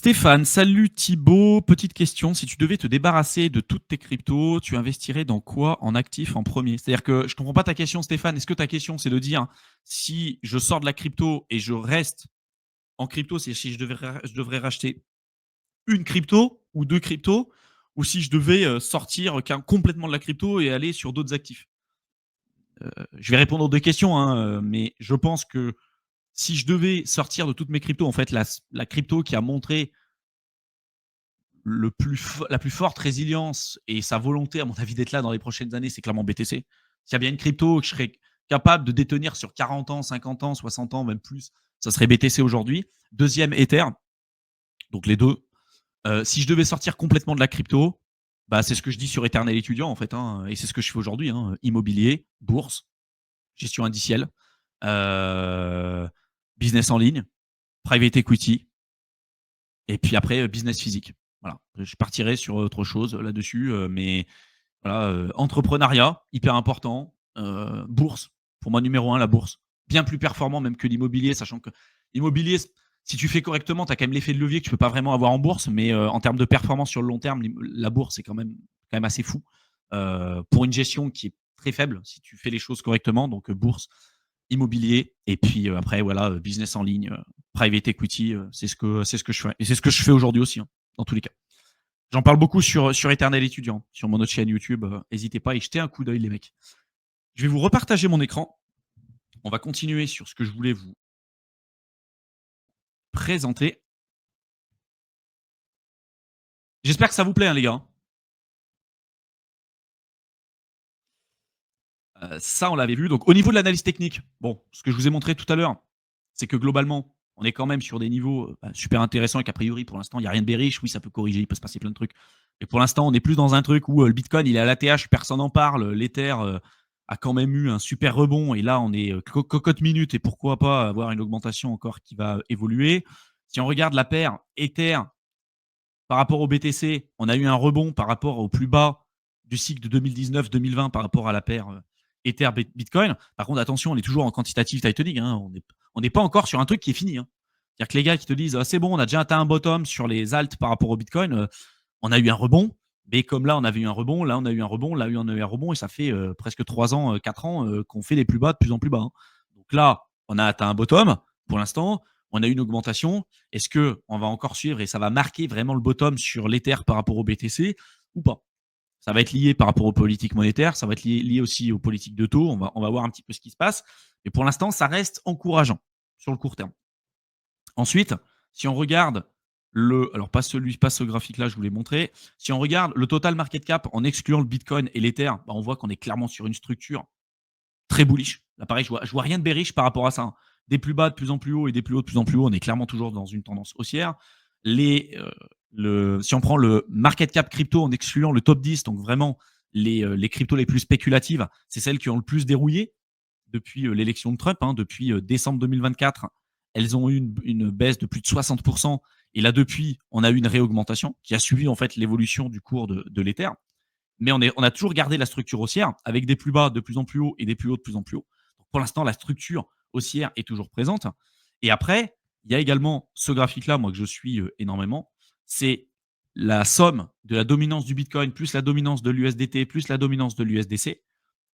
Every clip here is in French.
Stéphane, salut Thibaut. Petite question, si tu devais te débarrasser de toutes tes cryptos, tu investirais dans quoi en actif en premier? C'est-à-dire que je ne comprends pas ta question, Stéphane. Est-ce que ta question, c'est de dire si je sors de la crypto et je reste en crypto, c'est si je devrais racheter une crypto ou deux cryptos, ou si je devais sortir complètement de la crypto et aller sur d'autres actifs? Je vais répondre aux deux questions, hein, mais je pense que si je devais sortir de toutes mes cryptos, en fait, la crypto qui a montré la plus forte résilience et sa volonté, à mon avis, d'être là dans les prochaines années, c'est clairement BTC. S'il y a bien une crypto que je serais capable de détenir sur 40 ans, 50 ans, 60 ans, même plus, ça serait BTC aujourd'hui. Deuxième, Ether. Donc les deux. Si je devais sortir complètement de la crypto, bah, c'est ce que je dis sur Éternel étudiant, en fait, hein, et c'est ce que je fais aujourd'hui, hein. Immobilier, bourse, gestion indicielle, euh, business en ligne, private equity, et puis après, business physique. Voilà. Je partirai sur autre chose là-dessus, mais voilà, entrepreneuriat, hyper important. Bourse, pour moi, numéro un, la bourse. Bien plus performant même que l'immobilier, sachant que l'immobilier, si tu fais correctement, tu as quand même l'effet de levier que tu ne peux pas vraiment avoir en bourse, mais en termes de performance sur le long terme, la bourse, c'est quand même assez fou. Pour une gestion qui est très faible, si tu fais les choses correctement. Donc, bourse, immobilier, et puis après, voilà, business en ligne, private equity, c'est ce que je fais. Et c'est ce que je fais aujourd'hui aussi, hein, dans tous les cas. J'en parle beaucoup sur Éternel étudiant, sur mon autre chaîne YouTube. N'hésitez pas à y jeter un coup d'œil, les mecs. Je vais vous repartager mon écran. On va continuer sur ce que je voulais vous présenter. J'espère que ça vous plaît, hein, les gars. Ça, on l'avait vu. Donc, au niveau de l'analyse technique, bon, ce que je vous ai montré tout à l'heure, c'est que globalement, on est quand même sur des niveaux super intéressants et qu'a priori, pour l'instant, il n'y a rien de bearish. Oui, ça peut corriger, il peut se passer plein de trucs. Mais pour l'instant, on est plus dans un truc où le Bitcoin, il est à l'ATH, personne n'en parle. L'Ether a quand même eu un super rebond. Et là, on est cocotte minute. Et pourquoi pas avoir une augmentation encore qui va évoluer. Si on regarde la paire Ether par rapport au BTC, on a eu un rebond par rapport au plus bas du cycle de 2019-2020 par rapport à la paire Ether Bitcoin. Par contre, attention, on est toujours en quantitative tightening. Hein. On n'est pas encore sur un truc qui est fini. Hein. C'est-à-dire que les gars qui te disent c'est bon, on a déjà atteint un bottom sur les alts par rapport au Bitcoin, on a eu un rebond. Mais comme là, on avait eu un rebond, là, on a eu un rebond, là, on a eu un rebond, et ça fait presque 3 ans, 4 ans qu'on fait des plus bas de plus en plus bas. Hein. Donc là, on a atteint un bottom pour l'instant. On a eu une augmentation. Est-ce qu'on va encore suivre et ça va marquer vraiment le bottom sur l'Ether par rapport au BTC ou pas? Ça va être lié par rapport aux politiques monétaires, ça va être lié aussi aux politiques de taux. On va voir un petit peu ce qui se passe. Mais pour l'instant, ça reste encourageant sur le court terme. Ensuite, si on regarde alors pas ce graphique-là, je vous l'ai montré. Si on regarde le total market cap en excluant le Bitcoin et l'Ether, bah on voit qu'on est clairement sur une structure très bullish. Là, pareil, je vois rien de bearish par rapport à ça. Hein. Des plus bas de plus en plus haut et des plus hauts de plus en plus haut, on est clairement toujours dans une tendance haussière. Si on prend le market cap crypto en excluant le top 10, donc vraiment les cryptos les plus spéculatives, c'est celles qui ont le plus dérouillé depuis l'élection de Trump, hein, depuis décembre 2024. Elles ont eu une baisse de plus de 60%. Et là, depuis, on a eu une réaugmentation qui a suivi en fait l'évolution du cours de l'Ether. Mais on a toujours gardé la structure haussière avec des plus bas de plus en plus haut et des plus hauts de plus en plus haut. Donc pour l'instant, la structure haussière est toujours présente. Et après, il y a également ce graphique-là, moi, que je suis énormément. C'est la somme de la dominance du Bitcoin plus la dominance de l'USDT plus la dominance de l'USDC.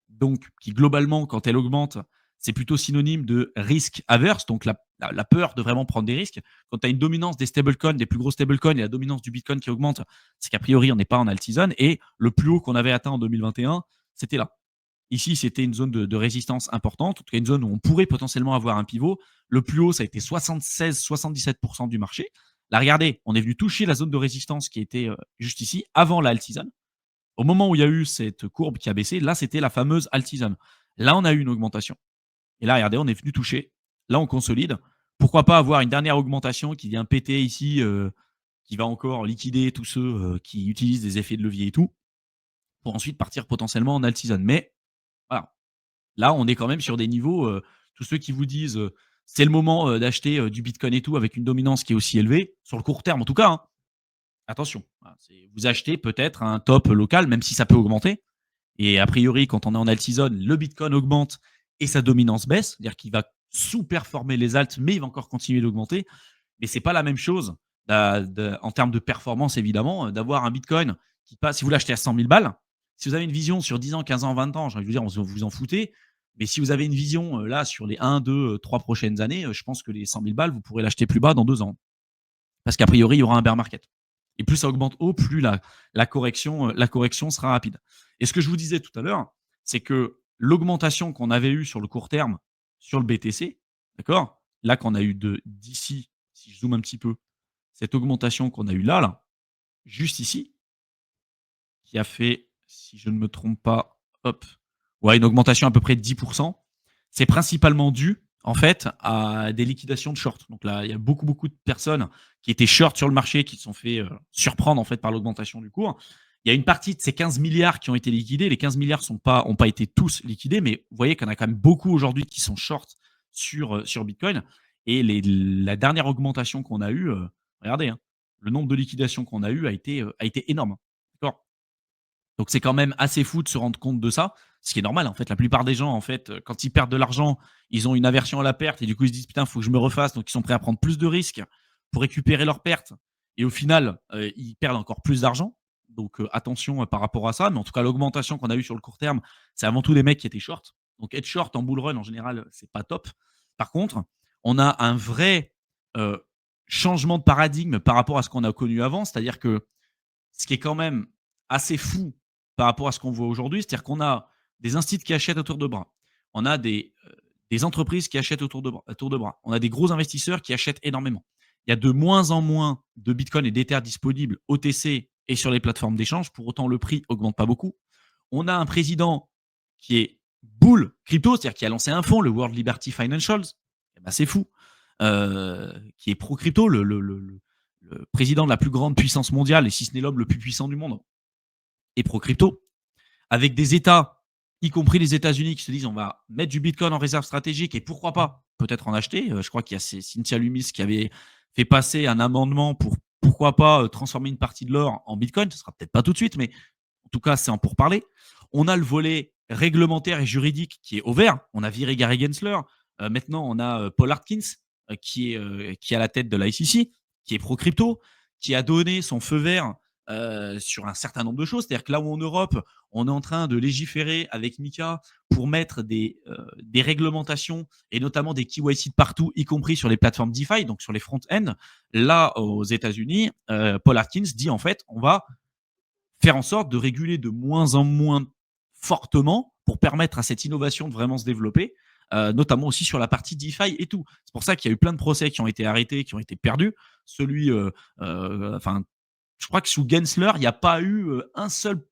Donc, qui globalement, quand elle augmente, c'est plutôt synonyme de risque averse, donc la peur de vraiment prendre des risques. Quand tu as une dominance des stablecoins, des plus gros stablecoins, et la dominance du Bitcoin qui augmente, c'est qu'a priori, on n'est pas en alt season. Et le plus haut qu'on avait atteint en 2021, c'était là. Ici, c'était une zone de résistance importante, en tout cas une zone où on pourrait potentiellement avoir un pivot. Le plus haut, ça a été 76-77% du marché. Là, regardez, on est venu toucher la zone de résistance qui était juste ici, avant la alt season. Au moment où il y a eu cette courbe qui a baissé, là, c'était la fameuse alt season. Là, on a eu une augmentation. Et là, regardez, on est venu toucher. Là, on consolide. Pourquoi pas avoir une dernière augmentation qui vient péter ici, qui va encore liquider tous ceux qui utilisent des effets de levier et tout, pour ensuite partir potentiellement en alt season. Mais voilà, là, on est quand même sur des niveaux, tous ceux qui vous disent c'est le moment d'acheter du Bitcoin et tout avec une dominance qui est aussi élevée, sur le court terme en tout cas, hein, attention, vous achetez peut-être un top local, même si ça peut augmenter. Et a priori, quand on est en alt season, le Bitcoin augmente et sa dominance baisse, c'est-à-dire qu'il va sous-performer les alts, mais il va encore continuer d'augmenter. Mais c'est pas la même chose en termes de performance, évidemment, d'avoir un Bitcoin qui passe, si vous l'achetez à 100 000 balles, si vous avez une vision sur 10 ans, 15 ans, 20 ans, j'ai envie de vous dire, vous en foutez. Mais si vous avez une vision là sur les 1, 2, 3 prochaines années, je pense que les 100 000 balles, vous pourrez l'acheter plus bas dans 2 ans. Parce qu'a priori, il y aura un bear market. Et plus ça augmente haut, plus la correction sera rapide. Et ce que je vous disais tout à l'heure, c'est que l'augmentation qu'on avait eue sur le court terme sur le BTC, d'accord, là qu'on a eu d'ici, si je zoome un petit peu, cette augmentation qu'on a eue là, juste ici, qui a fait, si je ne me trompe pas, hop, ouais, une augmentation à peu près de 10%, c'est principalement dû en fait à des liquidations de short. Donc là, il y a beaucoup de personnes qui étaient short sur le marché, qui se sont fait surprendre en fait par l'augmentation du cours. Il y a une partie de ces 15 milliards qui ont été liquidés. Les 15 milliards n'ont pas été tous liquidés, mais vous voyez qu'il y en a quand même beaucoup aujourd'hui qui sont short sur Bitcoin. Et la dernière augmentation qu'on a eue, regardez, hein, le nombre de liquidations qu'on a eu a été énorme. D'accord. Donc c'est quand même assez fou de se rendre compte de ça, ce qui est normal en fait. La plupart des gens en fait, quand ils perdent de l'argent, ils ont une aversion à la perte et du coup ils se disent putain, faut que je me refasse, donc ils sont prêts à prendre plus de risques pour récupérer leurs pertes et au final, ils perdent encore plus d'argent. Donc attention par rapport à ça, mais en tout cas l'augmentation qu'on a eue sur le court terme, c'est avant tout des mecs qui étaient short. Donc être short en bull run en général, c'est pas top. Par contre, on a un vrai euh, changement de paradigme par rapport à ce qu'on a connu avant, c'est-à-dire que ce qui est quand même assez fou par rapport à ce qu'on voit aujourd'hui, c'est-à-dire qu'on a des instituts qui achètent à tour de bras. On a des entreprises qui achètent à tour de bras. On a des gros investisseurs qui achètent énormément. Il y a de moins en moins de Bitcoin et d'Ether disponibles OTC et sur les plateformes d'échange. Pour autant, le prix augmente pas beaucoup. On a un président qui est bull crypto, c'est-à-dire qui a lancé un fonds, le World Liberty Financials. Eh ben, c'est fou. Qui est pro-crypto, le président de la plus grande puissance mondiale, et si ce n'est l'homme le plus puissant du monde, est pro-crypto, avec des États, y compris les États-Unis, qui se disent on va mettre du Bitcoin en réserve stratégique et pourquoi pas peut-être en acheter. Je crois qu'il y a Cynthia Lummis qui avait fait passer un amendement pour pourquoi pas transformer une partie de l'or en Bitcoin. Ce sera peut-être pas tout de suite, mais en tout cas, c'est en pourparler. On a le volet réglementaire et juridique qui est au vert. On a viré Gary Gensler. Maintenant, on a Paul Atkins qui est à la tête de l'ICC, qui est pro-crypto, qui a donné son feu vert sur un certain nombre de choses. C'est-à-dire que là où en Europe, on est en train de légiférer avec Mika pour mettre des réglementations et notamment des KYC de partout, y compris sur les plateformes DeFi, donc sur les front-end. Là, aux États-Unis, Paul Atkins dit en fait, on va faire en sorte de réguler de moins en moins fortement pour permettre à cette innovation de vraiment se développer, notamment aussi sur la partie DeFi et tout. C'est pour ça qu'il y a eu plein de procès qui ont été arrêtés, qui ont été perdus. Celui, enfin, je crois que sous Gensler, il n'y a pas eu un seul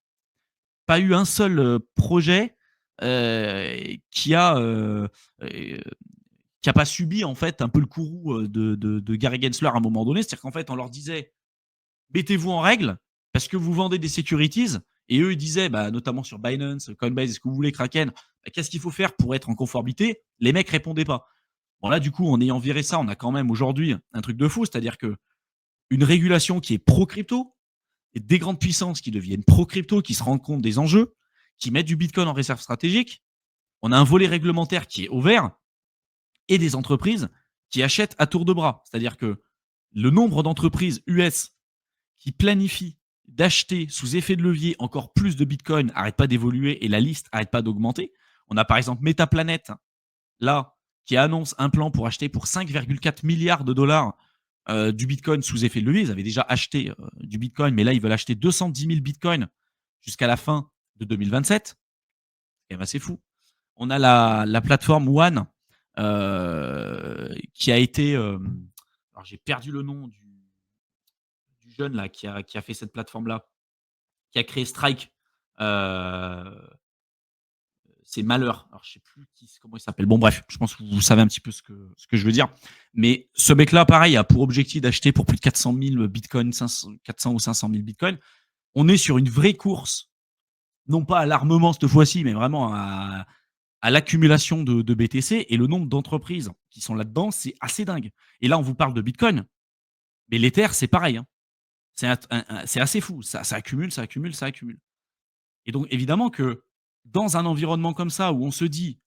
projet qui a pas subi en fait un peu le courroux de Gary Gensler à un moment donné. C'est-à-dire qu'en fait, on leur disait mettez-vous en règle parce que vous vendez des securities. Et eux, ils disaient, bah, notamment sur Binance, Coinbase, est-ce que vous voulez Kraken, bah, qu'est-ce qu'il faut faire pour être en conformité? Les mecs répondaient pas. Bon, là, du coup, en ayant viré ça, on a quand même aujourd'hui un truc de fou, c'est-à-dire que une régulation qui est pro-crypto, et des grandes puissances qui deviennent pro-crypto, qui se rendent compte des enjeux, qui mettent du Bitcoin en réserve stratégique. On a un volet réglementaire qui est ouvert et des entreprises qui achètent à tour de bras. C'est-à-dire que le nombre d'entreprises US qui planifient d'acheter sous effet de levier encore plus de Bitcoin n'arrête pas d'évoluer et la liste n'arrête pas d'augmenter. On a par exemple Metaplanet, là, qui annonce un plan pour acheter pour 5,4 milliards de dollars du Bitcoin sous effet de levier. Ils avaient déjà acheté du Bitcoin, mais là, ils veulent acheter 210 000 Bitcoins jusqu'à la fin de 2027. C'est quand même assez fou. On a la plateforme One qui a été. Alors, j'ai perdu le nom du jeune là qui a fait cette plateforme-là, qui a créé Strike. Euh, c'est Malheur. Alors, je sais plus comment il s'appelle. Bon, bref, je pense que vous savez un petit peu ce que je veux dire. Mais ce mec-là, pareil, a pour objectif d'acheter pour plus de 400 000 bitcoins, 400 ou 500 000 bitcoins. On est sur une vraie course, non pas à l'armement cette fois-ci, mais vraiment à l'accumulation de BTC. Et le nombre d'entreprises qui sont là-dedans, c'est assez dingue. Et là, on vous parle de bitcoin, mais l'Ether, c'est pareil. Hein. C'est assez fou. Ça accumule, ça accumule, ça accumule. Et donc, évidemment que dans un environnement comme ça, où on se dit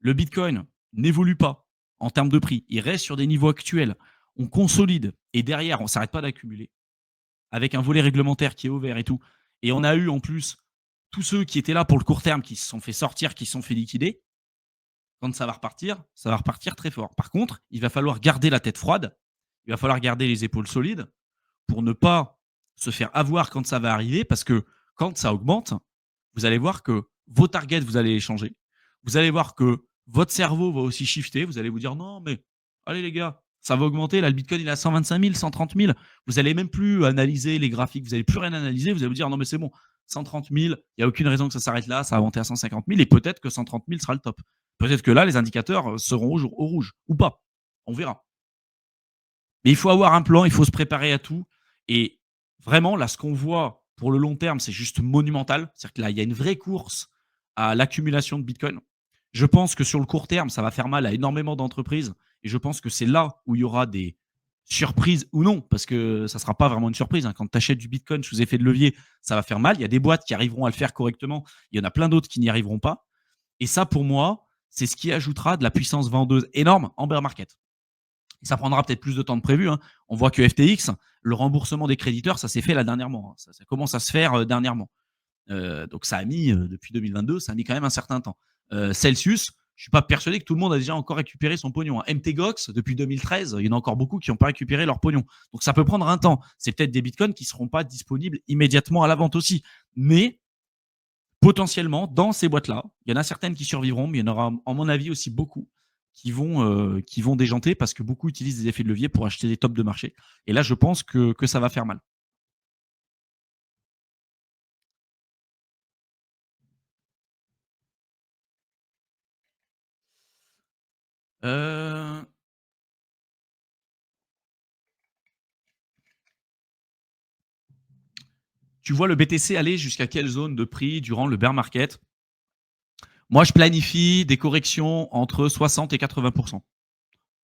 le Bitcoin n'évolue pas en termes de prix, il reste sur des niveaux actuels, on consolide et derrière, on ne s'arrête pas d'accumuler avec un volet réglementaire qui est ouvert et tout. Et on a eu en plus tous ceux qui étaient là pour le court terme qui se sont fait sortir, qui se sont fait liquider. Quand ça va repartir très fort. Par contre, il va falloir garder la tête froide, il va falloir garder les épaules solides pour ne pas se faire avoir quand ça va arriver, parce que quand ça augmente, vous allez voir que vos targets, vous allez les changer. Vous allez voir que votre cerveau va aussi shifter. Vous allez vous dire non, mais allez les gars, ça va augmenter. Là, le Bitcoin, il est à 125 000, 130 000. Vous n'allez même plus analyser les graphiques. Vous n'allez plus rien analyser. Vous allez vous dire non, mais c'est bon, 130 000, il n'y a aucune raison que ça s'arrête là. Ça va monter à 150 000 et peut-être que 130 000 sera le top. Peut-être que là, les indicateurs seront au rouge ou pas. On verra. Mais il faut avoir un plan, il faut se préparer à tout. Et vraiment, là, ce qu'on voit pour le long terme, c'est juste monumental. C'est-à-dire que là, il y a une vraie course à l'accumulation de Bitcoin. Je pense que sur le court terme, ça va faire mal à énormément d'entreprises. Et je pense que c'est là où il y aura des surprises ou non, parce que ça ne sera pas vraiment une surprise. Quand tu achètes du Bitcoin sous effet de levier, ça va faire mal. Il y a des boîtes qui arriveront à le faire correctement. Il y en a plein d'autres qui n'y arriveront pas. Et ça, pour moi, c'est ce qui ajoutera de la puissance vendeuse énorme en bear market. Ça prendra peut-être plus de temps que prévu. On voit que FTX, le remboursement des créditeurs, ça s'est fait là dernièrement. Ça commence à se faire dernièrement. Donc ça a mis, depuis 2022, ça a mis quand même un certain temps. Celsius, je ne suis pas persuadé que tout le monde a déjà encore récupéré son pognon. MTGOX, depuis 2013, il y en a encore beaucoup qui n'ont pas récupéré leur pognon. Donc ça peut prendre un temps. C'est peut-être des bitcoins qui ne seront pas disponibles immédiatement à la vente aussi. Mais potentiellement, dans ces boîtes-là, il y en a certaines qui survivront, mais il y en aura, à mon avis, aussi beaucoup qui vont déjanter parce que beaucoup utilisent des effets de levier pour acheter des tops de marché. Et là, je pense que ça va faire mal. Euh, Tu vois le BTC aller jusqu'à quelle zone de prix durant le bear market? Moi, je planifie des corrections entre 60 et 80%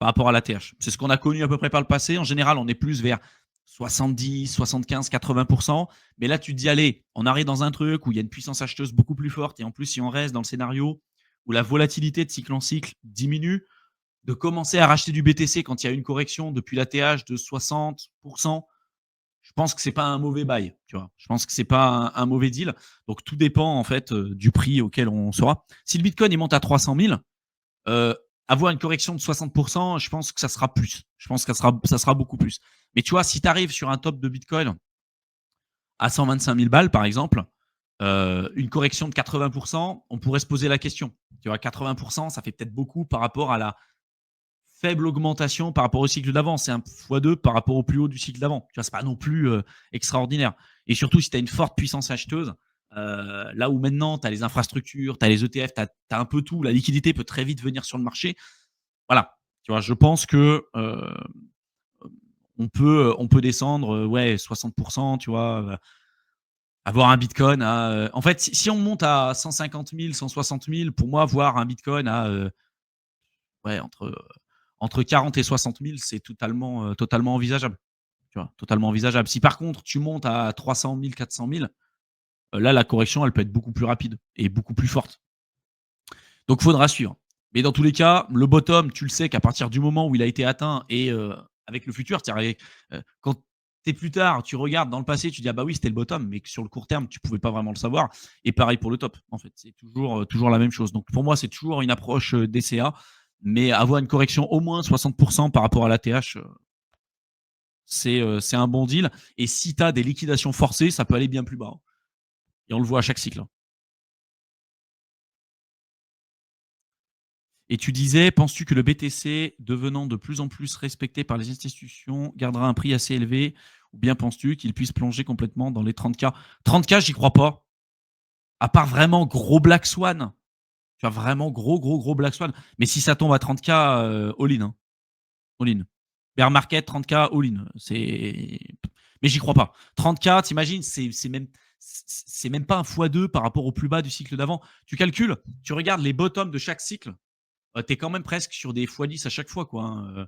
par rapport à l'ATH. C'est ce qu'on a connu à peu près par le passé. En général, on est plus vers 70, 75, 80%. Mais là, tu te dis, allez, on arrive dans un truc où il y a une puissance acheteuse beaucoup plus forte. Et en plus, si on reste dans le scénario où la volatilité de cycle en cycle diminue, de commencer à racheter du BTC quand il y a une correction depuis l'ATH de 60%, je pense que c'est pas un mauvais bail, tu vois. Je pense que c'est pas un mauvais deal. Donc tout dépend en fait du prix auquel on sera. Si le Bitcoin il monte à 300 000, avoir une correction de 60%, je pense que ça sera plus. Je pense que ça sera beaucoup plus. Mais tu vois, si tu arrives sur un top de Bitcoin à 125 000 balles, par exemple, une correction de 80%, on pourrait se poser la question. Tu vois, 80%, ça fait peut-être beaucoup par rapport à la faible augmentation par rapport au cycle d'avant. C'est un x2 par rapport au plus haut du cycle d'avant. Tu vois, c'est pas non plus extraordinaire. Et surtout, si tu as une forte puissance acheteuse, là où maintenant, tu as les infrastructures, tu as les ETF, tu as un peu tout, la liquidité peut très vite venir sur le marché. Voilà. Tu vois, je pense que on peut descendre, ouais, 60%, tu vois, avoir un Bitcoin à. En fait, si on monte à 150 000, 160 000, pour moi, voir un Bitcoin à ouais, entre 40 et 60 000, c'est totalement envisageable. Tu vois, totalement envisageable. Si par contre, tu montes à 300 000, 400 000, là, la correction, elle peut être beaucoup plus rapide et beaucoup plus forte. Donc, il faudra suivre. Mais dans tous les cas, le bottom, tu le sais qu'à partir du moment où il a été atteint et avec le futur, quand tu es plus tard, tu regardes dans le passé, tu dis ah bah oui, c'était le bottom, mais que sur le court terme, tu ne pouvais pas vraiment le savoir. Et pareil pour le top, en fait, c'est toujours la même chose. Donc pour moi, c'est toujours une approche DCA, mais avoir une correction au moins 60% par rapport à l'ATH, c'est un bon deal. Et si tu as des liquidations forcées, ça peut aller bien plus bas. Et on le voit à chaque cycle. Et tu disais, penses-tu que le BTC, devenant de plus en plus respecté par les institutions, gardera un prix assez élevé? Ou bien penses-tu qu'il puisse plonger complètement dans les 30K? 30K, j'y crois pas. À part vraiment gros Black Swan. Tu vois, vraiment gros Black Swan. Mais si ça tombe à 30K, all-in. Hein. All-in. Bear market, 30K, all-in. Mais j'y crois pas. 30K, t'imagines, c'est même pas un x2 par rapport au plus bas du cycle d'avant. Tu calcules, tu regardes les bottoms de chaque cycle, tu es quand même presque sur des x10 à chaque fois. Quoi, hein.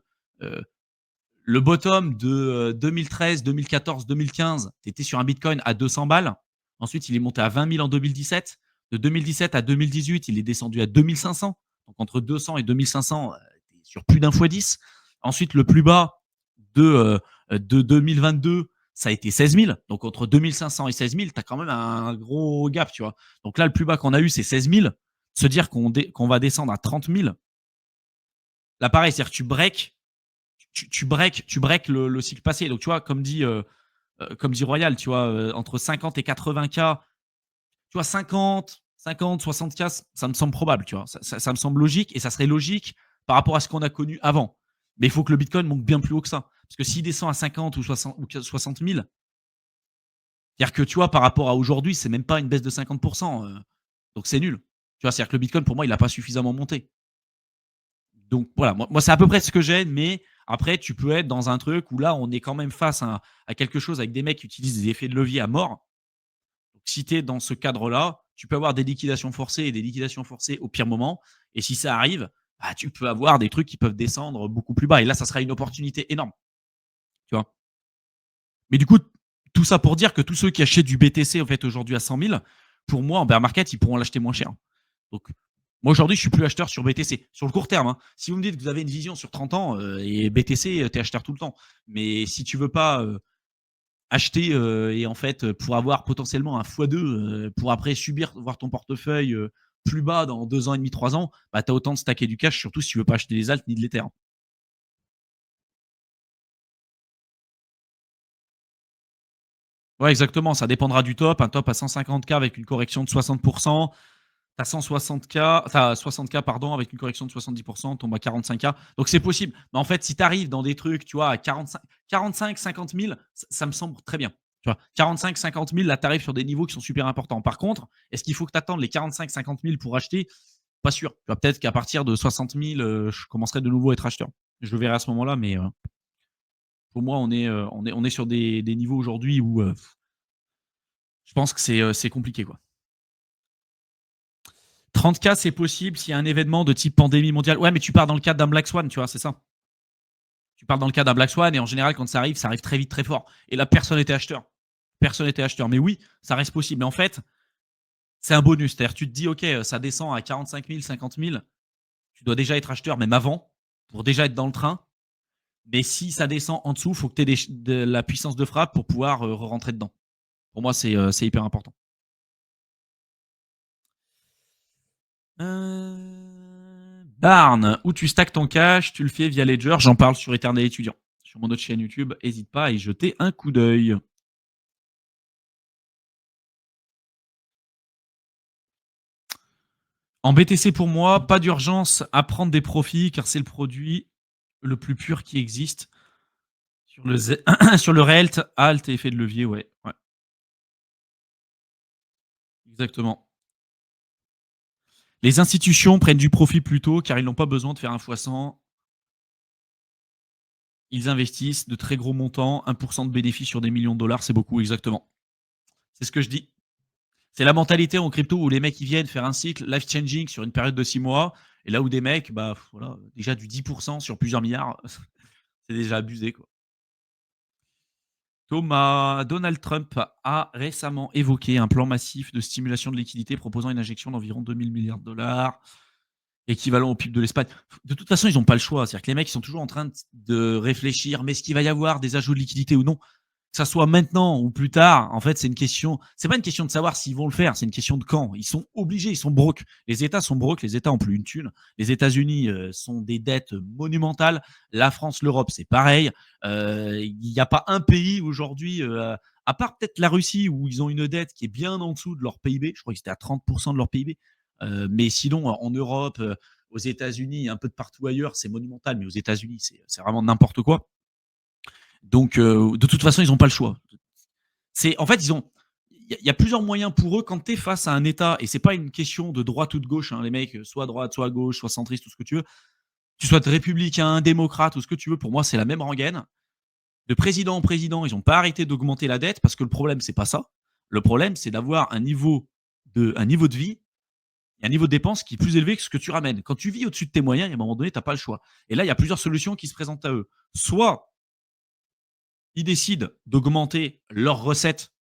Le bottom de 2013, 2014, 2015, tu étais sur un Bitcoin à 200 balles. Ensuite, il est monté à 20 000 en 2017. De 2017 à 2018, il est descendu à 2500. Donc entre 200 et 2500, sur plus d'un x10. Ensuite, le plus bas, de 2022, ça a été 16 000. Donc entre 2500 et 16 000, tu as quand même un gros gap, tu vois. Donc là, le plus bas qu'on a eu, c'est 16 000. Se dire qu'on va descendre à 30 000, là, pareil, c'est-à-dire que tu breaks le cycle passé. Donc, tu vois, comme dit Royal, tu vois, entre 50 et 80K, tu vois, 50, 60K, ça me semble probable, tu vois. Ça me semble logique et ça serait logique par rapport à ce qu'on a connu avant. Mais il faut que le Bitcoin monte bien plus haut que ça. Parce que s'il descend à 50 ou 60 000, c'est-à-dire que, tu vois, par rapport à aujourd'hui, c'est même pas une baisse de 50%. Donc, c'est nul. Tu vois, c'est-à-dire que le Bitcoin, pour moi, il n'a pas suffisamment monté. Donc voilà, moi c'est à peu près ce que j'ai, mais après, tu peux être dans un truc où là, on est quand même face à quelque chose avec des mecs qui utilisent des effets de levier à mort. Donc, si tu es dans ce cadre-là, tu peux avoir des liquidations forcées et des liquidations forcées au pire moment. Et si ça arrive, bah, tu peux avoir des trucs qui peuvent descendre beaucoup plus bas. Et là, ça sera une opportunité énorme. Tu vois. Mais du coup, tout ça pour dire que tous ceux qui achètent du BTC en fait, aujourd'hui à 100 000, pour moi, en bear market, ils pourront l'acheter moins cher. Donc, moi, aujourd'hui, je suis plus acheteur sur BTC. Sur le court terme, hein. Si vous me dites que vous avez une vision sur 30 ans, et BTC, tu es acheteur tout le temps. Mais si tu veux pas acheter et en fait, pour avoir potentiellement un x2, pour après subir, voir ton portefeuille plus bas dans 2 ans et demi, 3 ans, bah, tu as autant de stacker du cash, surtout si tu veux pas acheter des alts ni de l'Ether. Ouais, exactement. Ça dépendra du top. Un top à 150K avec une correction de 60%. Tu as 160K, t'as 60K pardon, avec une correction de 70%, tombe à 45K. Donc c'est possible. Mais en fait, si tu arrives dans des trucs, tu vois, à 45 50 000, ça me semble très bien. Tu vois, 45 50 000, là, tu arrives sur des niveaux qui sont super importants. Par contre, est-ce qu'il faut que tu attendes les 45 50 000 pour acheter? Pas sûr. Tu vois, peut-être qu'à partir de 60 000, je commencerai de nouveau à être acheteur. Je le verrai à ce moment-là, mais pour moi, on est sur des niveaux aujourd'hui où je pense que c'est compliqué, quoi. 30K, c'est possible s'il y a un événement de type pandémie mondiale. Ouais, mais tu pars dans le cadre d'un Black Swan, tu vois, c'est ça. Tu pars dans le cadre d'un Black Swan et en général, quand ça arrive très vite, très fort. Et là, personne n'était acheteur. Personne n'était acheteur. Mais oui, ça reste possible. Mais en fait, c'est un bonus. C'est-à-dire, tu te dis, OK, ça descend à 45 000, 50 000. Tu dois déjà être acheteur, même avant, pour déjà être dans le train. Mais si ça descend en dessous, il faut que tu aies de la puissance de frappe pour pouvoir rentrer dedans. Pour moi, c'est hyper important. Barn, où tu stacks ton cash, tu le fais via Ledger. J'en parle sur Eternel Étudiant. Sur mon autre chaîne YouTube, n'hésite pas à y jeter un coup d'œil. En BTC pour moi, pas d'urgence à prendre des profits car c'est le produit le plus pur qui existe. Sur le, sur le Relt, Alt et effet de levier, ouais. Exactement. Les institutions prennent du profit plus tôt car ils n'ont pas besoin de faire un x100. Ils investissent de très gros montants, 1% de bénéfice sur des millions de dollars, c'est beaucoup, exactement. C'est ce que je dis. C'est la mentalité en crypto où les mecs ils viennent faire un cycle life changing sur une période de 6 mois, et là où des mecs, bah voilà, déjà du 10% sur plusieurs milliards, c'est déjà abusé, quoi. Thomas, Donald Trump a récemment évoqué un plan massif de stimulation de liquidité proposant une injection d'environ 2000 milliards de dollars, équivalent au PIB de l'Espagne. De toute façon, ils n'ont pas le choix. C'est-à-dire que les mecs, ils sont toujours en train de réfléchir, mais est-ce qu'il va y avoir des ajouts de liquidité ou non? Que ça soit maintenant ou plus tard, en fait, c'est pas une question de savoir s'ils vont le faire, c'est une question de quand. Ils sont obligés, ils sont broke. Les États sont broke, les États ont plus une thune. Les États-Unis sont des dettes monumentales. La France, l'Europe, c'est pareil. Il n'y a pas un pays aujourd'hui, à part peut-être la Russie, où ils ont une dette qui est bien en dessous de leur PIB. Je crois qu'ils étaient à 30% de leur PIB. Mais sinon, en Europe, aux États-Unis, un peu de partout ailleurs, c'est monumental. Mais aux États-Unis, c'est vraiment n'importe quoi. Donc, de toute façon, ils n'ont pas le choix. En fait, il y a plusieurs moyens pour eux quand tu es face à un État, et c'est pas une question de droite ou de gauche, hein, les mecs, soit à droite, soit à gauche, soit centriste, tout ce que tu veux. Tu sois républicain, démocrate, ou ce que tu veux, pour moi, c'est la même rengaine. De président en président, ils n'ont pas arrêté d'augmenter la dette parce que le problème, c'est pas ça. Le problème, c'est d'avoir un niveau de vie et un niveau de dépense qui est plus élevé que ce que tu ramènes. Quand tu vis au-dessus de tes moyens, à un moment donné, tu n'as pas le choix. Et là, il y a plusieurs solutions qui se présentent à eux. Soit ils décident d'augmenter leurs recettes,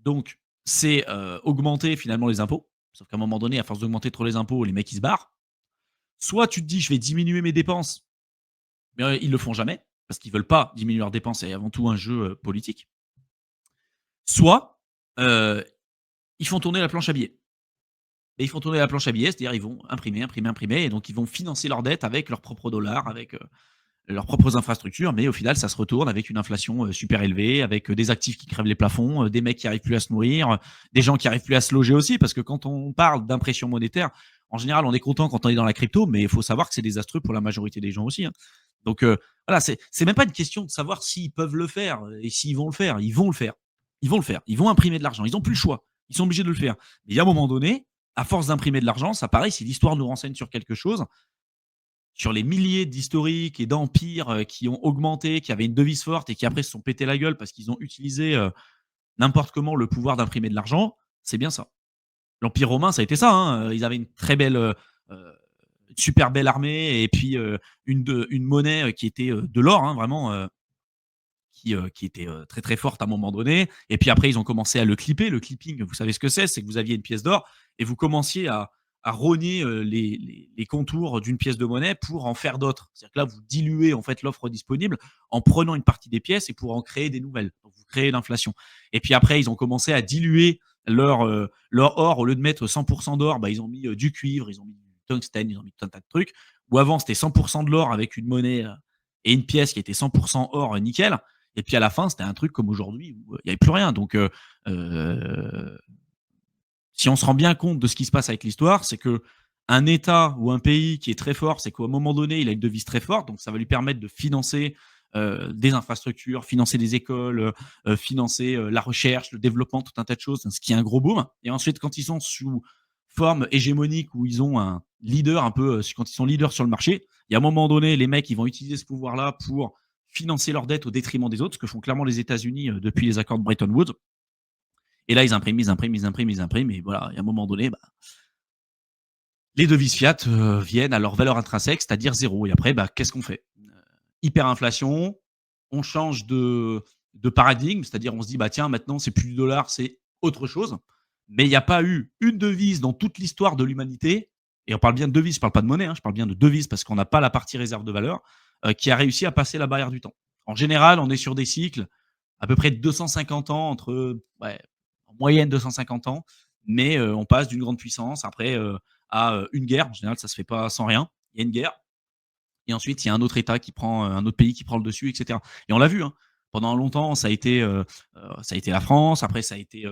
donc c'est augmenter finalement les impôts. Sauf qu'à un moment donné, à force d'augmenter trop les impôts, les mecs ils se barrent. Soit tu te dis je vais diminuer mes dépenses, mais ils le font jamais. parce qu'ils veulent pas diminuer leurs dépenses et avant tout un jeu politique. Soit ils font tourner la planche à billets. Et ils font tourner la planche à billets, c'est-à-dire ils vont imprimer, imprimer, imprimer, et donc ils vont financer leur dette avec leurs propres dollars, avec leurs propres infrastructures, mais au final, ça se retourne avec une inflation super élevée, avec des actifs qui crèvent les plafonds, des mecs qui arrivent plus à se nourrir, des gens qui arrivent plus à se loger aussi, parce que quand on parle d'impression monétaire, en général, on est content quand on est dans la crypto, mais il faut savoir que c'est désastreux pour la majorité des gens aussi, hein. Donc voilà, c'est même pas une question de savoir s'ils peuvent le faire et s'ils vont le faire. Ils vont le faire. Ils vont le faire. Ils vont imprimer de l'argent. Ils n'ont plus le choix. Ils sont obligés de le faire. Mais il y a un moment donné, à force d'imprimer de l'argent, ça pareil, si l'histoire nous renseigne sur quelque chose, sur les milliers d'historiques et d'empires qui ont augmenté, qui avaient une devise forte et qui après se sont pété la gueule parce qu'ils ont utilisé n'importe comment le pouvoir d'imprimer de l'argent, c'est bien ça. L'Empire romain, ça a été ça, hein. Ils avaient une très belle, super belle armée et puis une monnaie qui était de l'or, hein, vraiment, qui était très très forte à un moment donné. Et puis après, ils ont commencé à le clipper. Le clipping, vous savez ce que c'est que vous aviez une pièce d'or et vous commenciez à rogner les contours d'une pièce de monnaie pour en faire d'autres. C'est-à-dire que là, vous diluez en fait l'offre disponible en prenant une partie des pièces et pour en créer des nouvelles. Donc, vous créez l'inflation. Et puis après, ils ont commencé à diluer leur or. Au lieu de mettre 100% d'or, bah, ils ont mis du cuivre, ils ont mis du tungstène, ils ont mis tout un tas de trucs. Ou avant, c'était 100% de l'or avec une monnaie et une pièce qui était 100% or nickel. Et puis à la fin, c'était un truc comme aujourd'hui où il n'y avait plus rien. Donc, si on se rend bien compte de ce qui se passe avec l'histoire, c'est que un État ou un pays qui est très fort, c'est qu'à un moment donné, il a une devise très forte, donc ça va lui permettre de financer des infrastructures, financer des écoles, financer la recherche, le développement, tout un tas de choses, ce qui est un gros boom. Et ensuite, quand ils sont sous forme hégémonique, où ils ont un leader un peu, quand ils sont leaders sur le marché, il y a un moment donné, les mecs, ils vont utiliser ce pouvoir-là pour financer leurs dettes au détriment des autres, ce que font clairement les États-Unis depuis les accords de Bretton Woods. Et là, ils impriment, ils impriment, ils impriment, ils impriment. Et voilà, il y a un moment donné, bah, les devises fiat viennent à leur valeur intrinsèque, c'est-à-dire zéro. Et après, bah, qu'est-ce qu'on fait? Hyperinflation, on change de paradigme, c'est-à-dire on se dit, bah tiens, maintenant, c'est plus du dollar, c'est autre chose. Mais il n'y a pas eu une devise dans toute l'histoire de l'humanité, et on parle bien de devise, je ne parle pas de monnaie, hein, je parle bien de devise parce qu'on n'a pas la partie réserve de valeur, qui a réussi à passer la barrière du temps. En général, on est sur des cycles à peu près de 250 ans, ouais, en moyenne 250 ans, mais on passe d'une grande puissance après à une guerre. En général, ça se fait pas sans rien. Il y a une guerre, et ensuite il y a un autre État qui prend, un autre pays qui prend le dessus, etc. Et on l'a vu, hein. Pendant longtemps, ça a été la France. Après, ça a été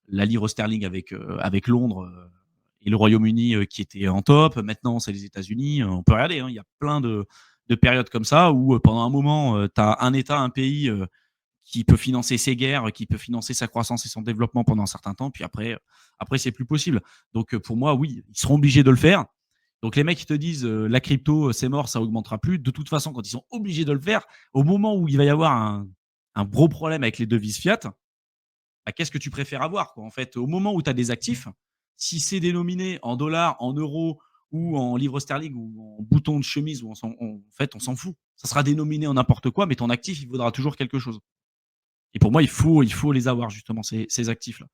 la livre sterling avec Londres et le Royaume-Uni qui était en top. Maintenant, c'est les États-Unis. On peut regarder, hein, il y a plein de périodes comme ça où pendant un moment, tu as un État, un pays qui peut financer ses guerres, qui peut financer sa croissance et son développement pendant un certain temps, puis après c'est plus possible. Donc pour moi, oui, ils seront obligés de le faire. Donc les mecs qui te disent la crypto, c'est mort, ça augmentera plus. De toute façon, quand ils sont obligés de le faire, au moment où il va y avoir un gros problème avec les devises fiat, bah, qu'est-ce que tu préfères avoir quoi, en fait, au moment où tu as des actifs, si c'est dénominé en dollars, en euros ou en livres sterling ou en boutons de chemise, ou en fait, on s'en fout. Ça sera dénominé en n'importe quoi, mais ton actif, il vaudra toujours quelque chose. Et pour moi, il faut les avoir justement ces actifs-là.